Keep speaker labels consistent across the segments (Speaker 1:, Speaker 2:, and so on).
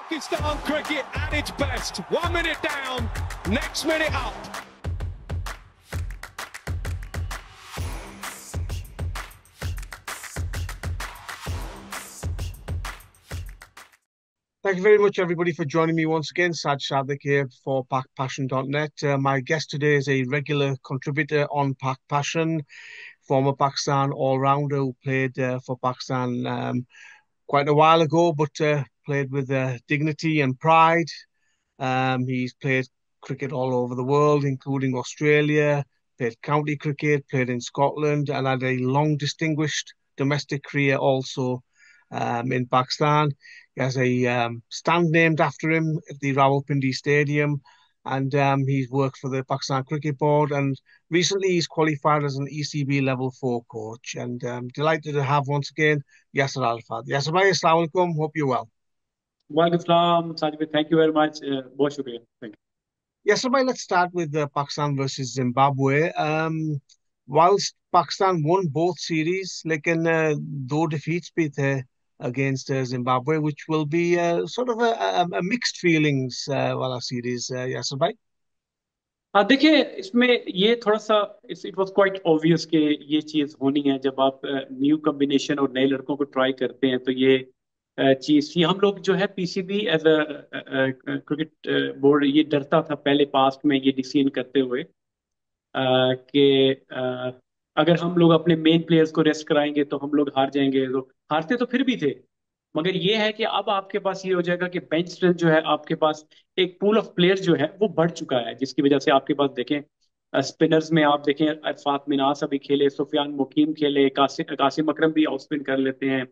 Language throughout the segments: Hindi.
Speaker 1: Pakistan cricket at its best. 1 minute down, next minute up.
Speaker 2: Thank you very much, everybody, for joining me once again. Saj Sadik here for PakPassion.net. My guest today is a regular contributor on PakPassion, former Pakistan all-rounder who played for Pakistan quite a while ago, but played with dignity and pride. He's played cricket all over the world, including Australia, played county cricket, played in Scotland, and had a long, distinguished domestic career also in Pakistan. He has a stand named after him at the Rawalpindi Stadium, and he's worked for the Pakistan Cricket Board. And recently, he's qualified as an ECB Level 4 coach. And delighted to have once again Yasser Arafat. Yasser bhai, assalamu alaikum. Hope you're well.
Speaker 3: वालेकुम सलाम साजिद भाई, थैंक यू वेरी मच, बहुत शुक्रिया, thank you.
Speaker 2: Yes, so let's start with Pakistan versus Zimbabwe. Whilst Pakistan won both series, लेकिन दो defeats भी थे against Zimbabwe, which will be sort of a mixed feelings वाला series, Yasser bhai.
Speaker 3: हाँ देखिए, इसमें ये थोड़ा सा इट वाज क्वाइट ऑब्वियस कि ये चीज़ होनी है। जब आप न्यू कॉम्बिनेशन और नए लड़कों को ट्राई करते हैं तो ये चीज़ थी। हम लोग जो है PCB as a cricket board ये डरता था पहले पास्ट में ये डिसीजन करते हुए कि अगर हम लोग अपने मेन प्लेयर्स को रेस्ट कराएंगे तो हम लोग हार जाएंगे। तो हारते तो फिर भी थे, मगर ये है कि अब आपके पास ये हो जाएगा कि बेंच स्ट्रेंथ जो है आपके पास, एक पूल ऑफ प्लेयर्स जो है वो बढ़ चुका है, जिसकी वजह से आपके पास देखें स्पिनर्स में आप देखें अरफात मिनास अभी खेले, सुफियान मुकीम खेले, कासिम अकरम भी ऑफ स्पिन कर लेते हैं।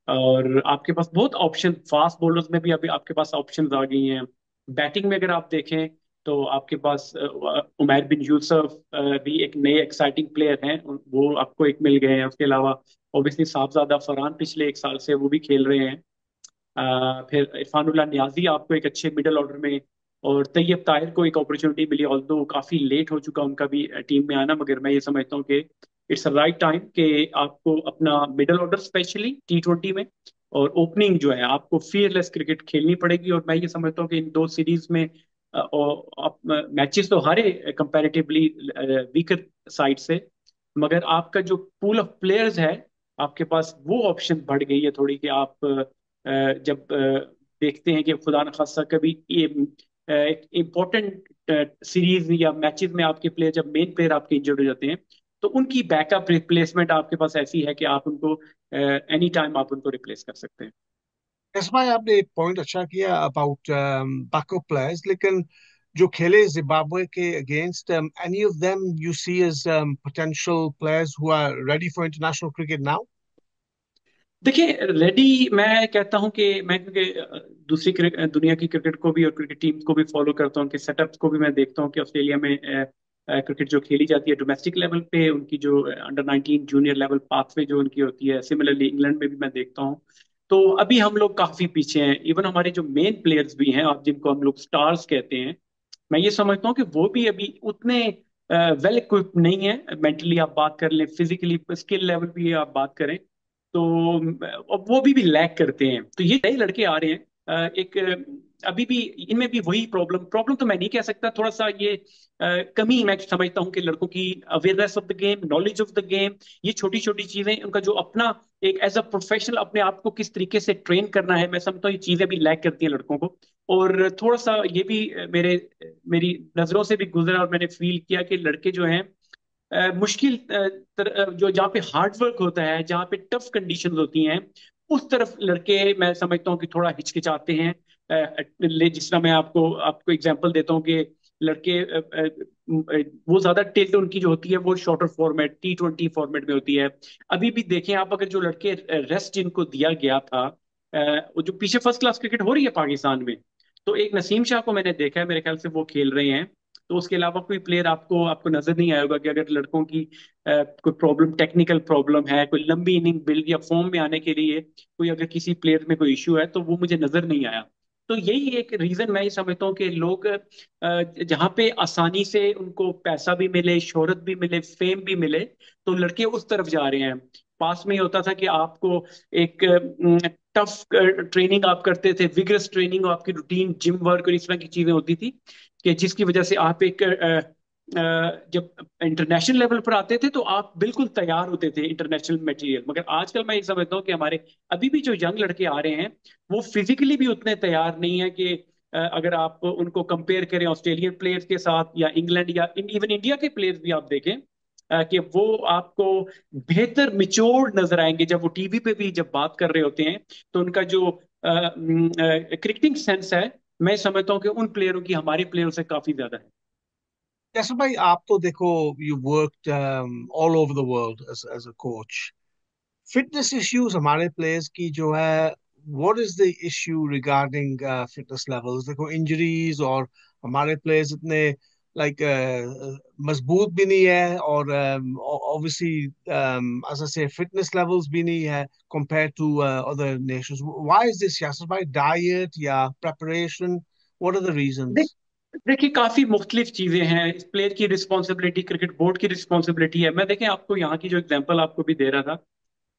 Speaker 3: और आपके पास बहुत ऑप्शन, फास्ट बॉलर्स में भी अभी आपके पास ऑप्शंस आ गई हैं। बैटिंग में अगर आप देखें तो आपके पास उमैर बिन यूसुफ भी एक नए एक्साइटिंग प्लेयर हैं, वो आपको एक मिल गए हैं। उसके अलावा ऑब्वियसली साहबजादा फरहान पिछले एक साल से वो भी खेल रहे हैं। फिर इरफानुल्लाह नियाजी आपको एक अच्छे मिडल ऑर्डर में, और तैयब ताहिर को एक अपॉर्चुनिटी मिली, ऑल्दो काफी लेट हो चुका उनका भी टीम में आना, मगर मैं ये समझता हूँ कि इट्स राइट टाइम कि आपको अपना मिडल ऑर्डर स्पेशली T20 में और ओपनिंग जो है आपको फियरलेस क्रिकेट खेलनी पड़ेगी। और मैं ये समझता हूँ कि इन दो सीरीज में मैचेस तो हारे कंपैरेटिवली वीकर साइड से, मगर आपका जो पूल ऑफ प्लेयर्स है आपके पास वो ऑप्शन बढ़ गई है थोड़ी, कि आप जब देखते हैं कि खुदा न खास्ता कभी ये एक इम्पोर्टेंट सीरीज या मैचेस में आपके प्लेयर, जब मेन प्लेयर आपके इंजर्ड हो जाते हैं तो उनकी बैकअप रिप्लेसमेंट आपके पास ऐसी है कि आप उनको एनी टाइम आप उनको रिप्लेस कर सकते हैं।
Speaker 2: Yes, भाई आपने एक पॉइंट अच्छा किया about backup players, लेकिन जो खेले जिम्बाब्वे के against any of them you see as potential players who are ready for international cricket now?
Speaker 3: देखिए, रेडी मैं कहता हूं कि मैं, क्योंकि दूसरी दुनिया की क्रिकेट को भी और क्रिकेट टीम को भी फॉलो करता हूं, कि सेटअप्स को भी मैं देखता हूं कि ऑस्ट्रेलिया में क्रिकेट जो खेली जाती है डोमेस्टिक लेवल पे, उनकी जो अंडर 19 जूनियर लेवल पाथवे जो उनकी होती है, सिमिलरली इंग्लैंड में भी मैं देखता हूं। तो अभी हम लोग काफी पीछे हैं। इवन हमारे जो मेन प्लेयर्स भी हैं, आप जिनको हम लोग स्टार्स कहते हैं, मैं ये समझता हूँ कि वो भी अभी उतने वेल इक्विप्ड नहीं है। मेंटली आप बात कर लें, फिजिकली स्किल लेवल भी आप बात करें तो अब वो भी लैक करते हैं। तो ये नए लड़के आ रहे हैं, एक अभी भी इनमें भी वही प्रॉब्लम प्रॉब्लम तो मैं नहीं कह सकता, थोड़ा सा ये कमी मैं समझता हूँ कि लड़कों की awareness of the game, knowledge of the game, ये छोटी छोटी चीजें, उनका जो अपना एक एज अ प्रोफेशनल अपने आप को किस तरीके से ट्रेन करना है, मैं समझता हूँ ये चीजें भी लैक करती हैं लड़कों को। और थोड़ा सा ये भी मेरी नजरों से भी गुजरा और मैंने फील किया कि लड़के जो हैं मुश्किल जो जहाँ पे हार्ड वर्क होता है, जहाँ पे टफ कंडीशंस होती हैं, उस तरफ लड़के मैं समझता हूँ कि थोड़ा हिचकिचाते हैं। जिस तरह मैं आपको आपको एग्जांपल देता हूँ कि लड़के वो ज्यादा टिल्ट उनकी जो होती है वो शॉर्टर फॉर्मेट T20 फॉर्मेट में होती है। अभी भी देखें आप, अगर जो लड़के रेस्ट जिनको दिया गया था, वो जो पीछे फर्स्ट क्लास क्रिकेट हो रही है पाकिस्तान में, तो एक नसीम शाह को मैंने देखा है, मेरे ख्याल से वो खेल रहे हैं। तो उसके अलावा कोई प्लेयर आपको आपको नजर नहीं आया होगा कि अगर लड़कों की कोई प्रॉब्लम, टेक्निकल प्रॉब्लम है, कोई लंबी इनिंग बिल्ड या फॉर्म में आने के लिए कोई अगर किसी प्लेयर में कोई इश्यू है, तो वो मुझे नजर नहीं आया। तो यही एक रीजन मैं ये समझता हूँ कि लोग जहाँ पे आसानी से उनको पैसा भी मिले, शोहरत भी मिले, फेम भी मिले, तो लड़के उस तरफ जा रहे हैं। पास में ही होता था कि आपको एक टफ ट्रेनिंग आप करते थे, विगरस ट्रेनिंग, आपकी रूटीन जिम वर्क और इस तरह की चीजें होती थी कि जिसकी वजह से आप एक जब इंटरनेशनल लेवल पर आते थे तो आप बिल्कुल तैयार होते थे इंटरनेशनल मटेरियल। मगर आजकल मैं ये समझता हूँ कि हमारे अभी भी जो यंग लड़के आ रहे हैं वो फिजिकली भी उतने तैयार नहीं है कि अगर आप उनको कंपेयर करें ऑस्ट्रेलियन प्लेयर्स के साथ या इंग्लैंड या इवन इंडिया के प्लेयर्स भी आप देखें कि वो आपको बेहतर मिच्योर्ड नजर आएंगे जब वो टीवी पे भी जब बात कर रहे होते हैं। तो उनका जो क्रिकेटिंग सेंस है, मैं समझता हूँ कि उन प्लेयरों की हमारे प्लेयरों से काफी ज्यादा है।
Speaker 2: जैसे भाई आप तो देखो, you worked all over the world as a coach. Fitness issues हमारे प्लेयर्स की जो है, what is the issue regarding fitness levels? देखो इंजरीज, और हमारे प्लेयर्स इतने लाइक मजबूत भी नहीं है, और ऑब्वियसली एज आई से फिटनेस लेवल्स भी नहीं है compare to other nations. Why is this Yasir भाई? डाइट या प्रेपरेशन? व्हाट आर द
Speaker 3: देख
Speaker 2: रीजंस?
Speaker 3: देखिए, काफी मुख्तलिफ चीजें हैं। इस प्लेयर की रिस्पॉन्सिबिलिटी क्रिकेट बोर्ड की रिस्पॉन्सिबिलिटी है। मैं देखें आपको यहाँ की जो एग्जांपल आपको भी दे रहा था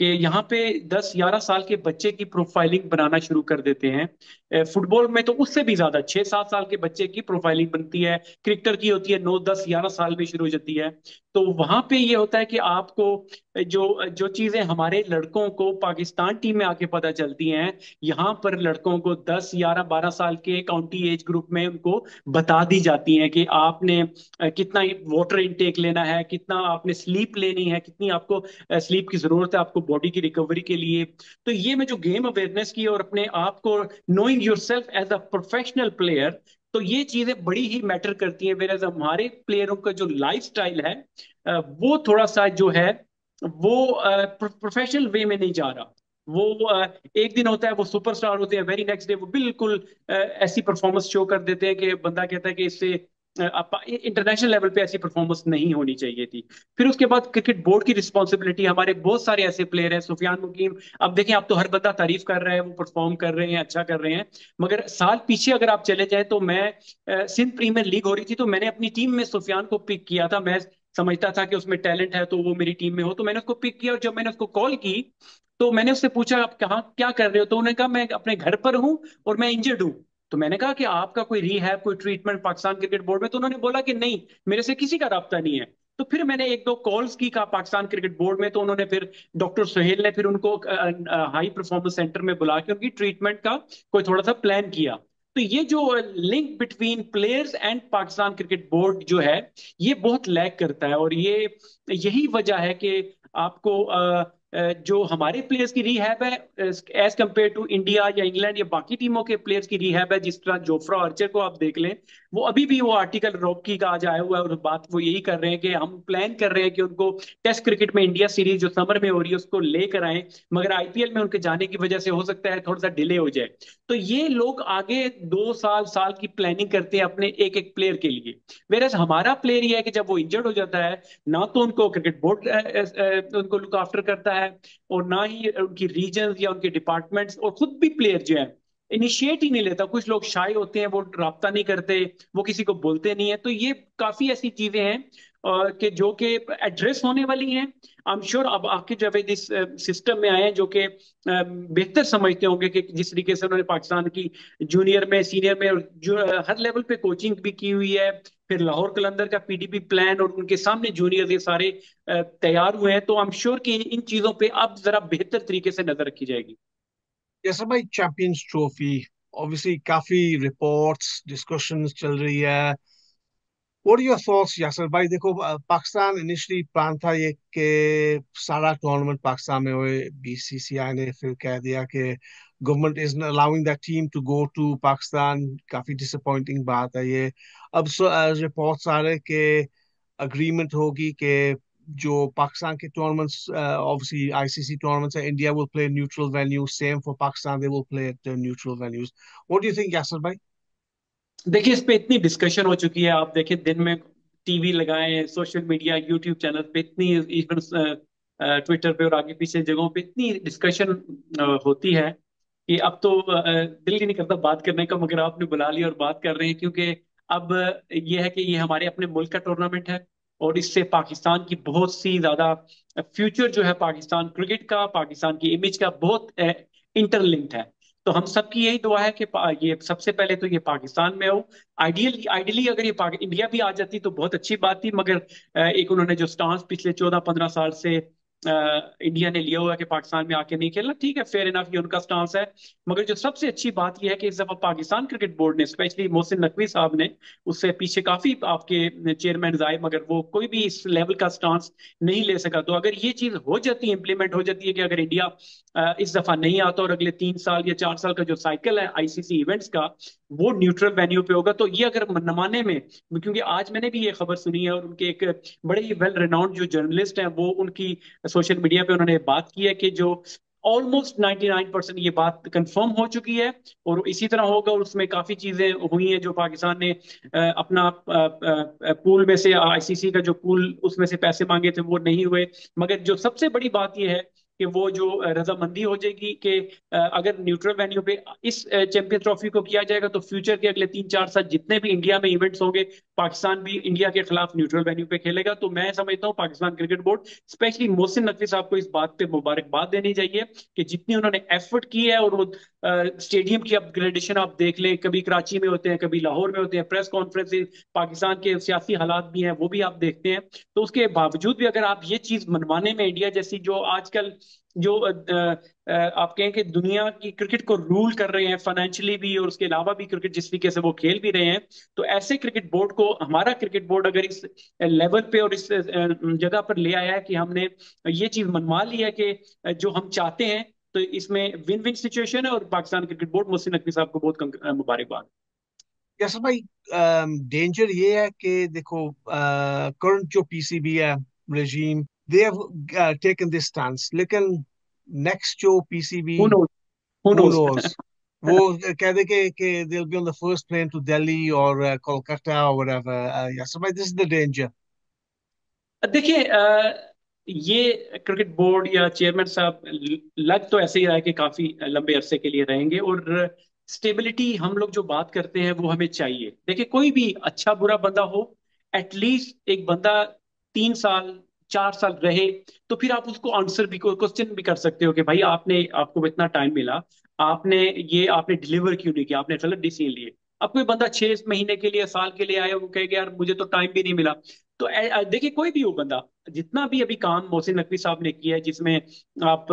Speaker 3: कि यहाँ पे 10-11 साल के बच्चे की प्रोफाइलिंग बनाना शुरू कर देते हैं। फुटबॉल में तो उससे भी ज्यादा 6-7 साल के बच्चे की प्रोफाइलिंग बनती है। क्रिकेटर की होती है 9-10-11 साल में शुरू हो जाती है। तो वहां पे ये होता है कि आपको जो जो चीजें हमारे लड़कों को पाकिस्तान टीम में आके पता चलती हैं, यहाँ पर लड़कों को 10-11-12 साल के काउंटी एज ग्रुप में उनको बता दी जाती हैं कि आपने कितना वाटर इनटेक लेना है, कितना आपने स्लीप लेनी है, कितनी आपको स्लीप की जरूरत है आपको बॉडी की रिकवरी के लिए। तो ये मैं जो गेम अवेयरनेस की और अपने आप को knowing yourself as a professional player, तो ये चीजें बड़ी ही मैटर करती हैं। वेयर हमारे प्लेयरों का जो लाइफ स्टाइल है वो थोड़ा सा जो है वो प्रोफेशनल वे में नहीं जा रहा। वो एक दिन होता है वो सुपरस्टार होते हैं, वेरी नेक्स्ट डे वो बिल्कुल ऐसी परफॉर्मेंस शो कर देते हैं कि बंदा कहता है कि इससे इंटरनेशनल लेवल पे ऐसी परफॉर्मेंस नहीं होनी चाहिए थी। फिर उसके बाद क्रिकेट बोर्ड की रिस्पॉन्सिबिलिटी। हमारे बहुत सारे ऐसे प्लेयर हैं, सुफियान मुकीम, अब देखें आप तो हर बंदा तारीफ कर रहा है, वो परफॉर्म कर रहे हैं, अच्छा कर रहे हैं। मगर साल पीछे अगर आप चले जाएं तो मैं सिंध प्रीमियर लीग हो रही थी तो मैंने अपनी टीम में सुफियान को पिक किया था। मैं समझता था कि उसमें टैलेंट है तो वो मेरी टीम में हो, तो मैंने उसको पिक किया। और जब मैंने उसको कॉल की तो मैंने उससे पूछा आप कहाँ क्या कर रहे हो, तो उन्होंने कहा मैं अपने घर पर हूँ और मैं इंजर्ड हूँ। तो मैंने कहा कि आपका कोई रिहैब, कोई ट्रीटमेंट पाकिस्तान क्रिकेट बोर्ड में? तो उन्होंने बोला कि नहीं, मेरे से किसी का राब्ता नहीं है। तो फिर मैंने एक दो कॉल्स की का पाकिस्तान क्रिकेट बोर्ड में, तो उन्होंने फिर डॉक्टर सुहेल ने फिर उनको हाई परफॉर्मेंस सेंटर में बुला के उनकी ट्रीटमेंट का कोई थोड़ा सा प्लान किया। तो ये जो link between players and Pakistan cricket board जो है, ये बहुत लैक करता है। और ये यही वजह है कि आपको जो हमारे प्लेयर्स की रिहैब है एज कंपेयर टू इंडिया या इंग्लैंड या बाकी टीमों के प्लेयर्स की रिहैब है, जिस तरह जोफ्रा आर्चर को आप देख लें, वो अभी भी वो आर्टिकल रॉकी का आज आया हुआ है और बात वो यही कर रहे हैं कि हम प्लान कर रहे हैं कि उनको टेस्ट क्रिकेट में इंडिया सीरीज जो समर में हो रही है उसको लेकर आए, मगर आईपीएल में उनके जाने की वजह से हो सकता है थोड़ा सा डिले हो जाए। तो ये लोग आगे 2 साल की प्लानिंग करते हैं अपने एक एक प्लेयर के लिए। वेरएज हमारा प्लेयर ये है कि जब वो इंजर्ड हो जाता है, ना तो उनको क्रिकेट बोर्ड उनको लुक आफ्टर करता है, और ना ही उनकी रीजन या उनके डिपार्टमेंट्स, और खुद भी प्लेयर जो है इनिशिएट ही नहीं लेता। कुछ लोग शाय होते हैं, वो राब्ता नहीं करते, वो किसी को बोलते नहीं है। तो ये काफी ऐसी चीजें हैं कि जो कि एड्रेस होने वाली हैं। आई एम श्योर अब आपके जब इस सिस्टम में आए हैं जो कि बेहतर समझते होंगे कि जिस तरीके से उन्होंने पाकिस्तान की जूनियर में, सीनियर में और हर लेवल पे कोचिंग भी की हुई है। फिर लाहौर कलंदर का पीडीपी प्लान और उनके सामने जूनियर ये सारे तैयार हुए हैं। तो आई एम श्योर कि इन चीजों पे अब जरा बेहतर तरीके से नजर रखी जाएगी।
Speaker 2: जैसे भाई चैंपियंस ट्रॉफी, ऑब्वियसली काफी रिपोर्ट्स डिस्कशंस चल रही है। What are your thoughts, यासर भाई? देखो, पाकिस्तान इनिशियली प्लान था ये कि सारा टूर्नामेंट पाकिस्तान में हुए। बीसीसीआई ने फिर कह दिया कि government is not allowing that team to go to Pakistan. काफी डिसअपॉइंटिंग बात है ये। अब रिपोर्ट्स आ रहे कि अग्रीमेंट होगी कि जो पाकिस्तान के टूर्नामेंट्स, ऑब्वियसली आईसीसी टूर्नामेंट्स है, India will play neutral venue, same for Pakistan, they will play at neutral venues. What do you think, Yasir भाई?
Speaker 3: देखिए, इस पे इतनी डिस्कशन हो चुकी है। आप देखिए दिन में टीवी लगाएं, सोशल मीडिया, यूट्यूब चैनल पे इतनी, इवन ट्विटर पे और आगे पीछे जगहों पे इतनी डिस्कशन होती है कि अब तो दिल ही नहीं करता बात करने का, मगर आपने बुला लिया और बात कर रहे हैं। क्योंकि अब ये है कि ये हमारे अपने मुल्क का टूर्नामेंट है और इससे पाकिस्तान की बहुत सी ज्यादा फ्यूचर जो है पाकिस्तान क्रिकेट का, पाकिस्तान की इमेज का बहुत इंटरलिंक्ड है। तो हम सबकी यही दुआ है कि ये सबसे पहले तो ये पाकिस्तान में हो। आइडियली अगर ये इंडिया भी आ जाती तो बहुत अच्छी बात थी, मगर एक उन्होंने जो स्टांस पिछले 14-15 साल से इंडिया ने लिया हुआ है कि पाकिस्तान में आके नहीं खेलना, ठीक है, फेयर इनफ, ये उनका स्टांस है। मगर जो सबसे अच्छी बात यह है कि इस दफा पाकिस्तान क्रिकेट बोर्ड ने, स्पेशली मोहसिन नकवी साहब ने, उससे पीछे काफी आपके चेयरमैन आए मगर वो कोई भी इस लेवल का स्टांस नहीं ले सका। तो अगर ये चीज हो जाती है, इंप्लीमेंट हो जाती है कि अगर इंडिया इस दफा नहीं आता और अगले 3 साल या 4 साल का जो साइकिल है आईसीसी इवेंट्स का वो न्यूट्रल वेन्यू पे होगा, तो ये अगर मनमाने में, क्योंकि आज मैंने भी ये खबर सुनी है और उनके एक बड़े ही वेल रिनाउंड जो जर्नलिस्ट हैं वो उनकी सोशल मीडिया पे उन्होंने बात की है कि जो ऑलमोस्ट 99% ये बात कंफर्म हो चुकी है और इसी तरह होगा। और उसमें काफी चीजें हुई हैं जो पाकिस्तान ने अपना पूल में से, आईसीसी का जो पूल उसमें से पैसे मांगे थे वो नहीं हुए। मगर जो सबसे बड़ी बात यह है कि वो जो रजामंदी हो जाएगी कि अगर न्यूट्रल वेन्यू पे इस चैंपियंस ट्रॉफी को किया जाएगा तो फ्यूचर के अगले 3-4 साल जितने भी इंडिया में इवेंट्स होंगे, पाकिस्तान भी इंडिया के खिलाफ न्यूट्रल वेन्यू पे खेलेगा। तो मैं समझता हूँ Pakistan cricket board, specially Mohsin Naqvi साहब को इस बात पे मुबारकबाद देनी चाहिए कि जितनी उन्होंने एफर्ट की है। और वो स्टेडियम की अपग्रेडेशन आप देख लें, कभी कराची में होते हैं, कभी लाहौर में होते हैं प्रेस कॉन्फ्रेंस, पाकिस्तान के सियासी हालात भी हैं वो भी आप देखते हैं। तो उसके बावजूद भी अगर आप ये चीज मनवाने में, इंडिया जैसी जो आजकल जो आप कहें कि दुनिया की क्रिकेट को रूल कर रहे हैं फाइनेंशियली भी और उसके अलावा भी क्रिकेट जिस तरीके से वो खेल भी रहे हैं, तो ऐसे क्रिकेट बोर्ड को, हमारा क्रिकेट बोर्ड अगर इस लेवल पे और इस जगह पर ले आया है कि हमने ये चीज मनवा ली है कि जो हम चाहते हैं, तो इसमें विन विन सिचुएशन है। और पाकिस्तान क्रिकेट बोर्ड, मोहसिन नकवी साहब को बहुत मुबारकबाद।
Speaker 2: जैसा भाई डेंजर ये है कि देखो करंट जो पीसीबी है regime, they have taken this stance, लेकिन नेक्स्ट जो PCB,
Speaker 3: who knows, who
Speaker 2: who
Speaker 3: knows.
Speaker 2: knows, वो कह दे कि they'll be on the first plane to Delhi or Kolkata or whatever. Yes, so this is the danger.
Speaker 3: देखिए ये क्रिकेट बोर्ड या चेयरमैन साहब लग तो ऐसे ही रहा है कि काफी लंबे अरसे के लिए रहेंगे। और स्टेबिलिटी हम लोग जो बात करते हैं वो हमें चाहिए। देखिए कोई भी अच्छा बुरा बंदा हो, एटलीस्ट एक बंदा 3 साल 4 साल रहे, तो फिर आप उसको आंसर भी, क्वेश्चन भी कर सकते हो कि भाई आपने, आपको इतना टाइम मिला, आपने डिलीवर क्यों नहीं किया, आपने गलत डिसीजन लिए। अब कोई बंदा 6 महीने के लिए, साल के लिए आया, वो कहेगा यार मुझे तो टाइम भी नहीं मिला। तो देखिए कोई भी हो बंदा, जितना भी अभी काम मोहसिन नकवी साहब ने किया है, जिसमें आप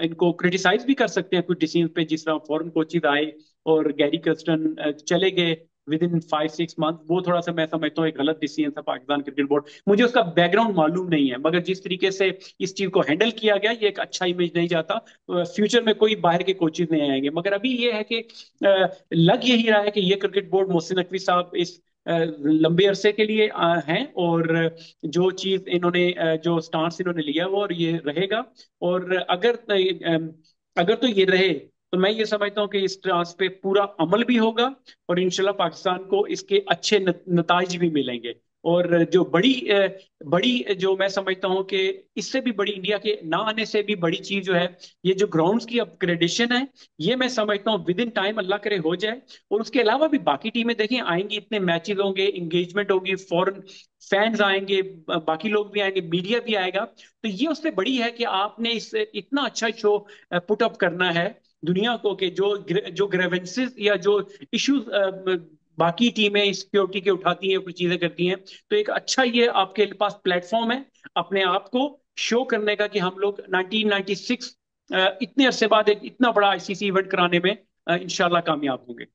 Speaker 3: इनको क्रिटिसाइज भी कर सकते हैं कुछ डिसीजन पे, जिस तरह फॉरेन कोचेज आए और गैरी कर्स्टन चले गए विद इन 5-6 मंथ, वो थोड़ा सा मैं समझता हूँ एक गलत डिसीजन था पाकिस्तान क्रिकेट बोर्ड। मुझे उसका बैकग्राउंड मालूम नहीं है, मगर जिस तरीके से इस चीज को हैंडल किया गया ये एक अच्छा इमेज नहीं जाता। फ्यूचर में कोई बाहर के कोचेज नहीं आएंगे। मगर अभी ये है कि लग यही रहा है कि ये क्रिकेट बोर्ड, मोहसिन नकवी साहब इस लंबे अरसे के लिए हैं। और जो चीज इन्होंने जो स्टांस इन्होंने लिया वो, और ये रहेगा। और अगर तो ये रहे तो मैं ये समझता हूँ कि इस स्टांस पे पूरा अमल भी होगा और इंशाल्लाह पाकिस्तान को इसके अच्छे नताइज भी मिलेंगे। और जो बड़ी जो मैं समझता हूँ कि इससे भी बड़ी, इंडिया के ना आने से भी बड़ी चीज जो है, ये जो ग्राउंड्स की अपग्रेडेशन है, ये मैं समझता हूँ विद इन टाइम अल्लाह करे हो जाए। और उसके अलावा भी बाकी टीमें देखें आएंगी, इतने मैचेस होंगे, इंगेजमेंट होगी, फॉरेन फैंस आएंगे, बाकी लोग भी आएंगे, मीडिया भी आएगा। तो ये उससे बड़ी है कि आपने इस इतना अच्छा शो पुट अप करना है दुनिया को, कि जो ग्रेवेंसेस या जो इश्यूज बाकी टीमें सिक्योरिटी के उठाती हैं, कुछ चीजें करती हैं, तो एक अच्छा ये आपके पास प्लेटफॉर्म है अपने आप को शो करने का कि हम लोग 1996 इतने अरसे बाद एक इतना बड़ा आईसीसी इवेंट कराने में इंशाल्लाह कामयाब होंगे।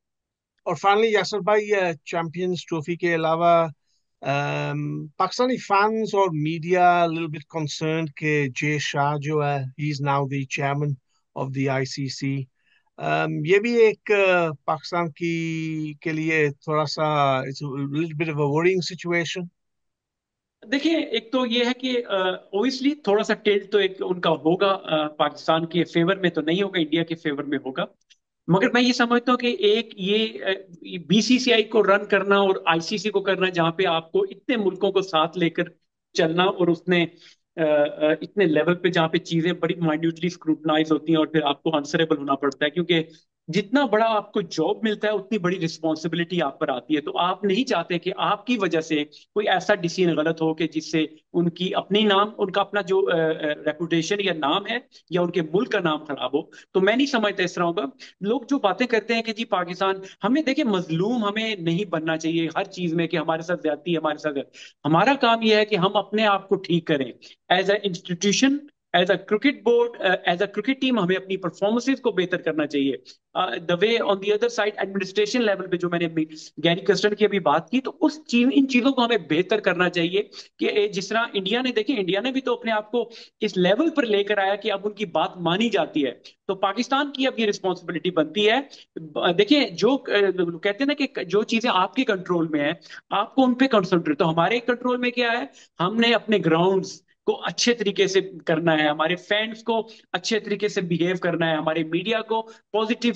Speaker 2: और फाइनली यासर भाई, चैंपियंस ट्रॉफी के अलावा पाकिस्तानी फैंस और मीडिया लिटिल बिट कंसर्न्ड कि जे शाह जो है, he is now the chairman of the ICC. ये भी एक पाकिस्तान की के लिए थोड़ा सा, it's little bit of a worrying situation.
Speaker 3: देखिए एक तो ये है कि ओबियसली थोड़ा सा टिल्ट तो एक उनका होगा, पाकिस्तान के फेवर में तो नहीं होगा, इंडिया के फेवर में होगा। मगर मैं ये समझता हूँ कि एक ये बीसीसीआई को रन करना और आईसीसी को करना, जहाँ पे आपको इतने मुल्कों को साथ लेकर चलना, और उसने इतने लेवल पे जहाँ पे चीजें बड़ी माइन्यूटली स्क्रूटनाइज होती हैं और फिर आपको आंसरेबल होना पड़ता है, क्योंकि जितना बड़ा आपको जॉब मिलता है उतनी बड़ी रिस्पॉन्सिबिलिटी आप पर आती है। तो आप नहीं चाहते कि आपकी वजह से कोई ऐसा डिसीजन गलत हो कि जिससे उनकी अपनी नाम, उनका अपना जो रेपुटेशन या नाम है या उनके मुल्क का नाम खराब हो। तो मैं नहीं समझता इस तरह होगा। लोग जो बातें करते हैं कि जी पाकिस्तान, हमें देखिए मजलूम हमें नहीं बनना चाहिए हर चीज में कि हमारे साथ ज्यादती है, हमारे साथ हमारा काम यह है कि हम अपने आप को ठीक करें as a institution, as a cricket board, as a cricket team. हमें अपनी परफॉर्मेंसेज को बेहतर करना चाहिए। The way on the other side administration level पे जो मैंने गैरी कस्टर्ड की अभी बात की, तो उस चीज, इन चीजों को हमें बेहतर करना चाहिए कि जिस तरह इंडिया ने, देखिए इंडिया ने भी तो अपने आप को इस लेवल पर लेकर आया कि अब उनकी बात मानी जाती है। तो पाकिस्तान की अब ये रिस्पॉन्सिबिलिटी बनती है। देखिए जो कहते हैं ना कि जो चीजें आपके कंट्रोल में है आपको उन पे कंसंट्रेट, तो हमारे कंट्रोल में क्या है, हमने अपने ग्राउंड्स को अच्छे तरीके से करना है, हमारे फैंस को अच्छे तरीके से बिहेव करना है, हमारे मीडिया को पॉजिटिव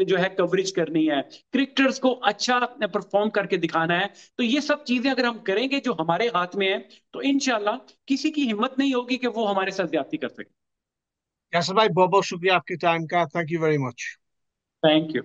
Speaker 3: जो है कवरेज करनी है, क्रिकेटर्स को अच्छा परफॉर्म करके दिखाना है। तो ये सब चीजें अगर हम करेंगे जो हमारे हाथ में है, तो इंशाल्लाह किसी की हिम्मत नहीं होगी कि वो हमारे साथ ज्यादती कर सके।
Speaker 2: यासर भाई बहुत बहुत शुक्रिया आपके टाइम का, thank you very much.
Speaker 3: Thank you.